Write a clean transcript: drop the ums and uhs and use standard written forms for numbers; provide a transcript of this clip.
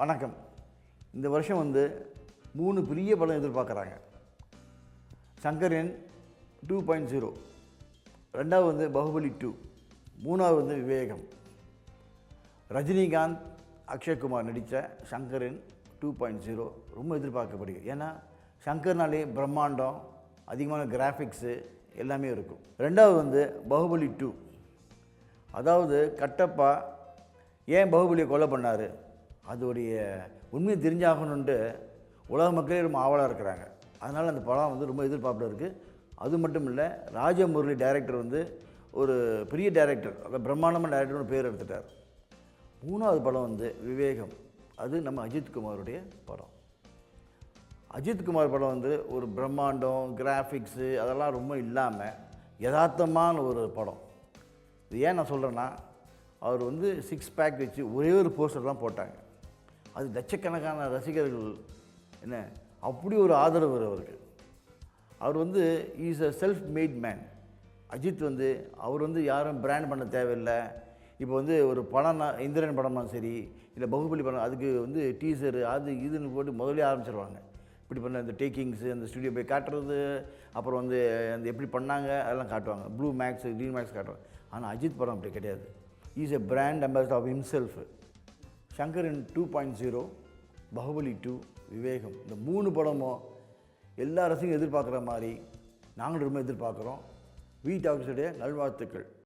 வணக்கம். இந்த வருஷம் 3 பெரிய படம் எதிர்பார்க்குறாங்க. சங்கரன் 2.0, ரெண்டாவது பாகுபலி 2, மூணாவது விவேகம். ரஜினிகாந்த், அக்ஷய்குமார் நடித்த சங்கரன் 2.0 ரொம்ப எதிர்பார்க்கப்படுகிறது. ஏன்னா சங்கர்னாலே பிரம்மாண்டம், அதிகமான கிராஃபிக்ஸு எல்லாமே இருக்கும். ரெண்டாவது பாகுபலி 2, அதாவது கட்டப்பா ஏன் பாகுபலியை கொலை பண்ணார், அதோடைய உண்மையை தெரிஞ்சாகணுன்ட்டு உலக மக்களே ரொம்ப ஆவலாக இருக்கிறாங்க. அதனால் அந்த படம் ரொம்ப எதிர்பார்ப்பில் இருக்குது. அது மட்டும் இல்லை, ராஜமுரளி டைரக்டர் ஒரு பெரிய டைரக்டர், பிரம்மாண்டமான டைரக்டர்னு பேர் எடுத்துட்டார். மூணாவது படம் விவேகம். அது நம்ம அஜித்குமாருடைய படம். அஜித்குமார் படம் ஒரு பிரம்மாண்டம், கிராஃபிக்ஸு அதெல்லாம் ரொம்ப இல்லாமல் யதார்த்தமான ஒரு படம். இது ஏன் நான் சொல்கிறேன்னா, அவர் 6 பேக் வச்சு ஒரே ஒரு போஸ்டர் தான் போட்டாங்க. அது லட்சக்கணக்கான ரசிகர்கள் என்ன அப்படி ஒரு ஆதரவு அவருக்கு. அவர் is a self made man. Ajith அவர் யாரும் பிராண்ட் பண்ண தேவையில்லை. இப்போ ஒரு படம்னா, இந்திரன் படம்னா சரி, இல்லை பாகுபலி படம், அதுக்கு டீசரு அது இதுன்னு போட்டு முதலே ஆரம்பிச்சிருவாங்க. இப்படி பண்ண இந்த டேக்கிங்ஸு, அந்த ஸ்டுடியோ போய் காட்டுறது, அப்புறம் அந்த எப்படி பண்ணாங்க அதெல்லாம் காட்டுவாங்க. ப்ளூ மேக்ஸ், க்ரீன் மேக்ஸ் காட்டுவாங்க. ஆனால் அஜித் படம் அப்படி கிடையாது. Is a brand ambassador of himself. Sankaran 2.0, Baahubali 2, Vivegam, இந்த 3 படமும் எல்லா ரசிகரும் எதிர்பார்க்குற மாதிரி நாங்களும் ரொம்ப எதிர்பார்க்குறோம். வி டாக்ஸுடைய நல்வாழ்த்துக்கள்.